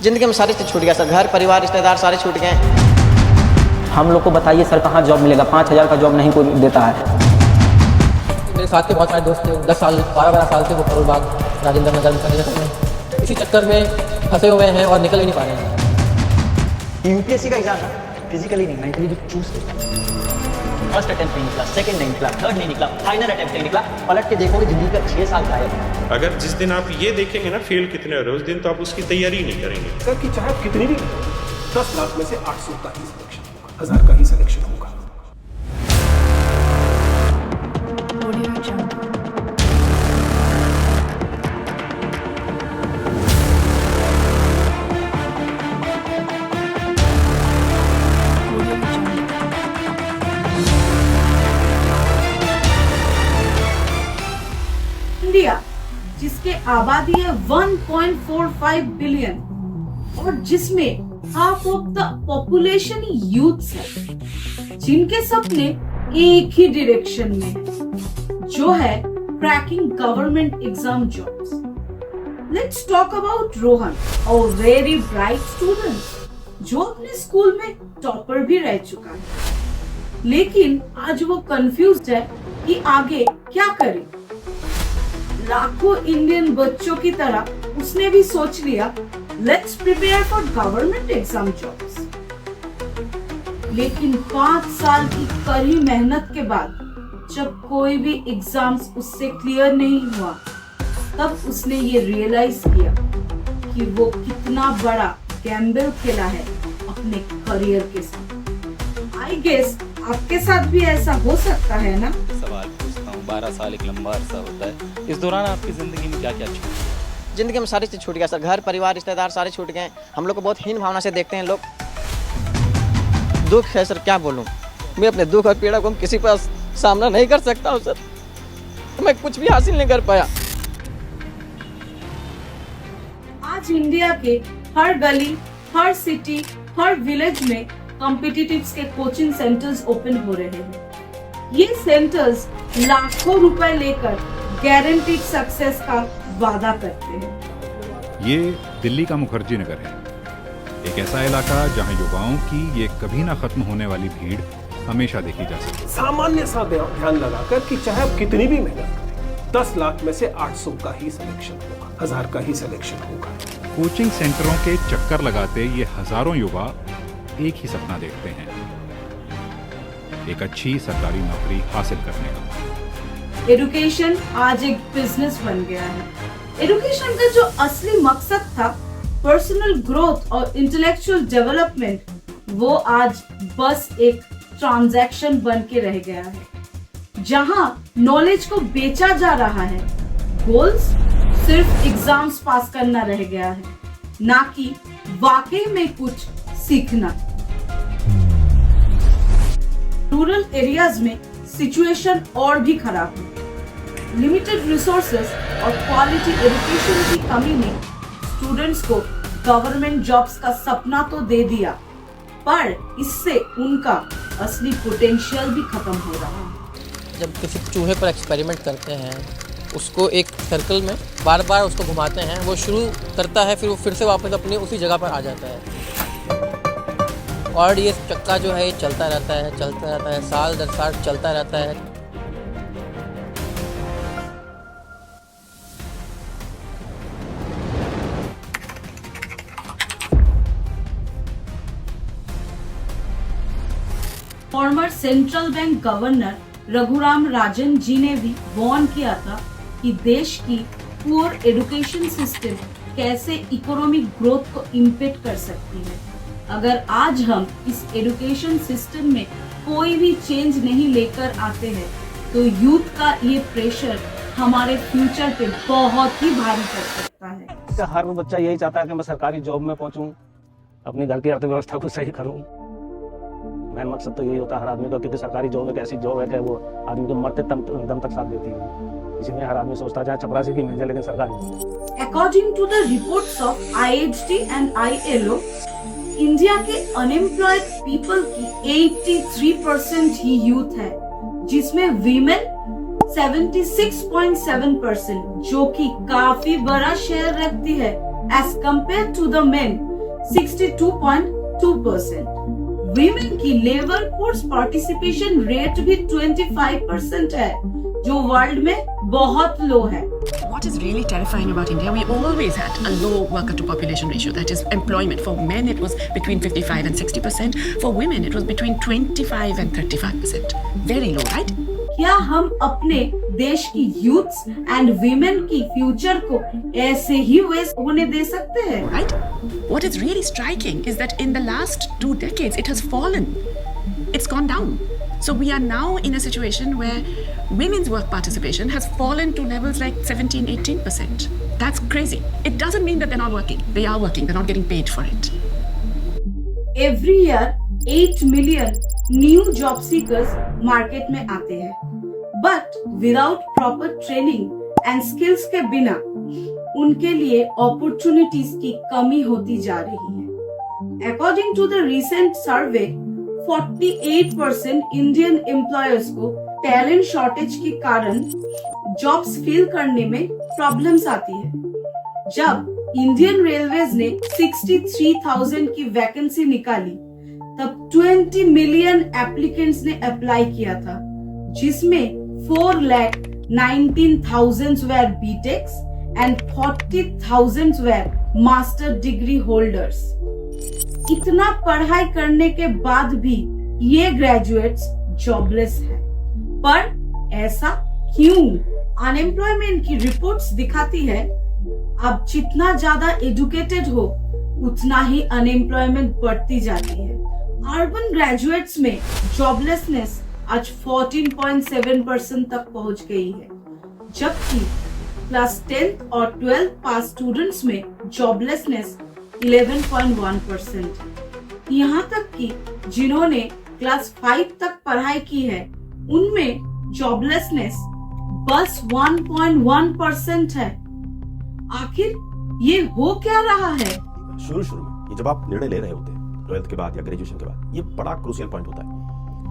जिंदगी में सारी चीज़ छूट गया सर, घर परिवार रिश्तेदार सारे छूट गए। हम लोग को बताइए सर कहाँ जॉब मिलेगा, 5,000 का जॉब नहीं कोई देता है। मेरे साथ के बहुत सारे दोस्त थे, 10 साल 12 साल से वो करोल बाग राजेंद्र नगर में इसी चक्कर में फंसे हुए हैं और निकल ही नहीं पा रहे हैं। यूपीएससी का एग्जाम था, फिजिकली नहीं, मेंटली भी चूज फर्स्ट अटेम्प्ट नहीं निकला, सेकंड नहीं निकला, थर्ड नहीं निकला, फाइनल अटेम्प्ट नहीं निकला। पलट के देखोगे जिंदगी का 6 साल का है। अगर जिस दिन आप ये देखेंगे ना फेल कितने हो रहे, उस दिन तो आप उसकी तैयारी ही नहीं करेंगे। सर कि चाहे कितनी भी 10 लाख में से 800 का ही सिलेक्शन होगा, 1000 का ही सिलेक्शन होगा। इंडिया जिसके आबादी है 1.45 बिलियन और जिसमें half of the population youths है, जिनके सपने एक ही डायरेक्शन में है, जो है cracking government exam jobs. Let's talk about Rohan, a very bright student जो अपने स्कूल में टॉपर भी रह चुका है, लेकिन आज वो कंफ्यूज्ड है कि आगे क्या करे। लाखों इंडियन बच्चों की तरह उसने भी सोच लिया let's prepare for government exam jobs. लेकिन 5 साल की कड़ी मेहनत के बाद जब कोई भी एग्जाम्स उससे क्लियर नहीं हुआ, तब उसने ये रियलाइज किया कि वो कितना बड़ा गैम्बल खेला है अपने करियर के साथ। आई गेस आपके साथ भी ऐसा हो सकता है ना? सवाल पूछता हूँ, 12 साल एक लंबा अरसा होता है, इस दौरान आपकी जिंदगी में क्या क्या छूटा? जिंदगी में सारी चीज़ छूट गया सर, घर परिवार रिश्तेदार सारे छूट गए। हम लोग को बहुत हीन भावना से देखते हैं लोग। दुख है सर, क्या बोलूँ मैं, अपने दुख और पीड़ा को हम किसी पर सामना नहीं कर सकता हूँ सर। मैं कुछ भी हासिल नहीं कर पाया। आज इंडिया के हर गली, हर सिटी, हर विलेज में कॉम्पिटिटिव्स के कोचिंग सेंटर्स ओपन हो रहे हैं। ये सेंटर्स लाखों रुपए लेकर गारंटीड सक्सेस का वादा करते हैं। ये दिल्ली का मुखर्जी नगर है, एक ऐसा इलाका जहां युवाओं की ये कभी ना खत्म होने वाली भीड़ हमेशा देखी जा सकती है। सामान्य सा ध्यान लगाकर कि चाहे आप कितनी भी मेहनत करें, 10 लाख में से 800 का ही सिलेक्शन होगा, 1000 का ही सिलेक्शन होगा। कोचिंग सेंटरों के चक्कर लगाते ये हजारों युवा एक ही सपना देखते हैं, एक अच्छी सरकारी नौकरी हासिल करने का। एजुकेशन आज एक बिजनेस बन गया है। एजुकेशन का जो असली मकसद था पर्सनल ग्रोथ और इंटेलेक्चुअल डेवलपमेंट, वो आज बस एक ट्रांजैक्शन बन के रह गया है, जहां नॉलेज को बेचा जा रहा है। गोल्स सिर्फ एग्जाम्स पास करना रह गया है, ना कि वाकई में कुछ सीखना। रूरल एरियाज में सिचुएशन और भी खराब है। लिमिटेड रिसोर्सेज और क्वालिटी एजुकेशन की कमी ने स्टूडेंट्स को गवर्नमेंट जॉब्स का सपना तो दे दिया, पर इससे उनका असली पोटेंशियल भी खत्म हो रहा है। जब किसी चूहे पर एक्सपेरिमेंट करते हैं, उसको एक सर्कल में बार बार उसको घुमाते हैं, वो शुरू करता है, फिर वो फिर से वापस अपनी उसी जगह पर आ जाता है, और ये चक्का जो है ये चलता रहता है, साल दर साल चलता रहता है। Former central bank governor Raghuram Rajan ji ने भी वार्न किया था कि देश की पुअर एजुकेशन सिस्टम कैसे इकोनॉमिक ग्रोथ को इम्पेक्ट कर सकती है। अगर आज हम इस एजुकेशन सिस्टम में कोई भी चेंज नहीं लेकर आते हैं, तो यूथ का ये प्रेशर हमारे फ्यूचर पे बहुत ही भारी पड़ सकता है। हर बच्चा यही चाहता है कि मैं सरकारी जॉब में पहुंचूं, अपनी घर की अर्थव्यवस्था को सही करूं। मेन मकसद तो यही होता है हर आदमी का, क्योंकि सरकारी जॉब एक ऐसी जॉब है कि वो आदमी को मरते दम तक साथ देती है। इसलिए हर आदमी सोचता है चाहे चपरासी की मिल जाए, लेकिन सरकारी। According to the reports of IHT and ILO, India के अनएम्प्लॉयड पीपल की 83% ही यूथ है, जिसमें वीमेन 76.7%, जो कि काफी बड़ा शेयर रखती है as compared to the men 62.2%। Women की लेबर फोर्स पार्टिसिपेशन रेट भी 25% है, जो वर्ल्ड में बहुत लो है। What is really terrifying about India, we always had a low worker to population ratio, that is employment. For men it was between 55 and 60%, for women it was between 25 and 35%. Very low, right? क्या हम अपने देश की youths and women की future को ऐसे ही waste होने दे सकते हैं? Right? What is really striking is that in the last 2 decades it has fallen. It's gone down. So we are now in a situation where women's work participation has fallen to levels like 17-18%. That's crazy. It doesn't mean that they're not working. They are working. They're not getting paid for it. Every year 8 million new job seekers market में आते हैं, but without proper training and skills के बिना उनके लिए opportunities की कमी होती जा रही है। According to the recent survey, 48% Indian employers को टैलेंट शॉर्टेज के कारण जॉब्स फिल करने में प्रॉब्लम्स आती है। जब इंडियन रेलवेज ने 63,000 की वैकेंसी निकाली, तब 20 मिलियन एप्लीकेंट्स ने अप्लाई किया था, जिसमें 4,19,000 were BTechs and 40,000 were master degree holders. इतना पढ़ाई करने के बाद भी ये ग्रेजुएट्स जॉबलेस हैं। पर ऐसा क्यों? अनएम्प्लॉयमेंट की रिपोर्ट्स दिखाती है, अब जितना ज्यादा एजुकेटेड हो उतना ही अनएम्प्लॉयमेंट बढ़ती जाती है। अर्बन ग्रेजुएट्स में जॉबलेसनेस आज 14.7% तक पहुंच गई है, जबकि क्लास 10th और 12th पास स्टूडेंट्स में जॉबलेसनेस 11.1%। यहाँ तक कि जिन्होंने क्लास 5 तक पढ़ाई की है, उनमें जॉबलेसनेस बस 1.1% है। आखिर ये हो क्या रहा है? शुरू में ये जब आप निर्णय ले रहे होते हैं 12th के बाद या ग्रेजुएशन के बाद, ये बड़ा क्रूशियल पॉइंट होता है।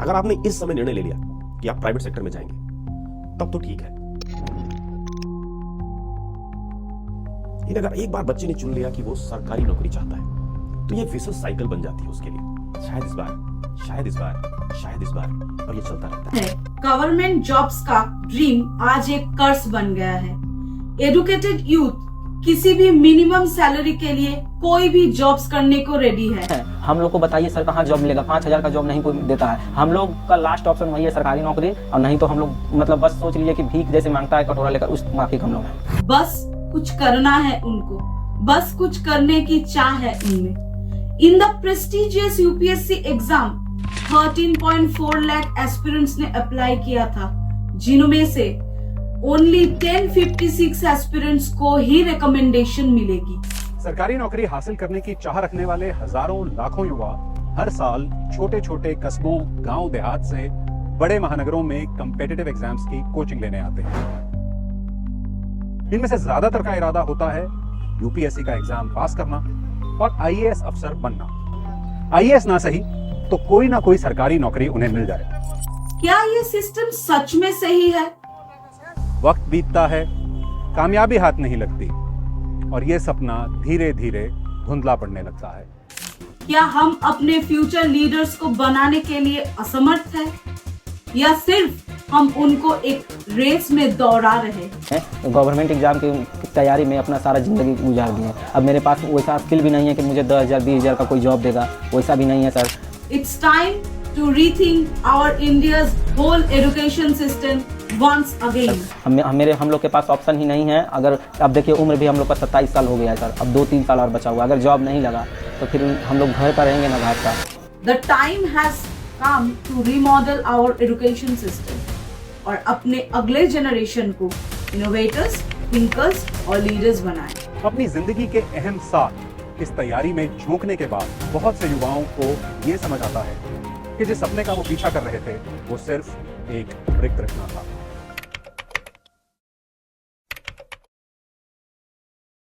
अगर आपने इस समय निर्णय ले लिया कि आप प्राइवेट सेक्टर में जाएंगे, तब तो ठीक है। लेकिन अगर एक बार बच्चे ने चुन लिया कि वो सरकारी नौकरी चाहता है, तो ये विशेष साइकिल बन जाती है उसके लिए। शायद इस बार, और ये चलता रहता है। गवर्नमेंट जॉब्स का ड्रीम आज एक कर्ज बन गया है। एजुकेटेड यूथ किसी भी मिनिमम सैलरी के लिए कोई भी जॉब्स करने को रेडी है। हम लोग को बताइए सर, कहाँ जॉब मिलेगा? 5,000 का जॉब नहीं कोई देता है। हम लोग का लास्ट ऑप्शन वही है, सरकारी नौकरी, और नहीं तो हम लोग मतलब बस सोच लीजिए कि भीख जैसे मांगता है कटोरा लेकर, उस माफिक हम लोग हैं। बस कुछ करना है उनको, बस कुछ करने की चाह है उनमें। In the prestigious UPSC exam 13.4 lakh aspirants ने अप्लाई किया था, जिनमें से ओनली 1056 एस्पिरेंट्स को ही रिकमेंडेशन मिलेगी। सरकारी नौकरी हासिल करने की चाह रखने वाले हजारों लाखों युवा हर साल छोटे छोटे कस्बों, गांव देहात से बड़े महानगरों में कम्पिटिटिव एग्जाम्स की कोचिंग लेने आते हैं। इनमें से ज्यादातर का इरादा होता है यूपीएससी का एग्जाम पास करना और आईएएस अफसर बनना। आईएएस ना सही तो कोई ना कोई सरकारी नौकरी उन्हें मिल जाए। क्या ये सिस्टम सच में सही है? वक्त बीतता है, कामयाबी हाथ नहीं लगती, और ये सपना धीरे धीरे धुंधला पड़ने लगता है। क्या हम अपने फ्यूचर लीडर्स को बनाने के लिए असमर्थ हैं, या सिर्फ हम उनको एक रेस में दौड़ा रहे हैं? गवर्नमेंट एग्जाम की तैयारी में अपना सारा जिंदगी गुजार दी है। अब मेरे पास वैसा स्किल भी नहीं है कि मुझे 10,000 20,000 का कोई जॉब देगा, वैसा भी नहीं है sir. It's time to rethink our India's whole education system once again. हम लोग के पास ऑप्शन ही नहीं है। अगर अब देखिए, उम्र भी हम लोग का 27 साल हो गया है सर, अब 2-3 साल और बचा हुआ। अगर जॉब नहीं लगा तो फिर हम लोग घर पर रहेंगे ना घाट का। The time has come to remodel our education system और अपने अगले जनरेशन को इनोवेटर्स, थिंकर्स और लीडर्स बनाएं। अपनी जिंदगी के अहम साल इस तैयारी में झोंकने के बाद बहुत से युवाओं को ये समझ आता है कि जिस सपने का वो पीछा कर रहे थे वो सिर्फ एक रिक्त रचना था।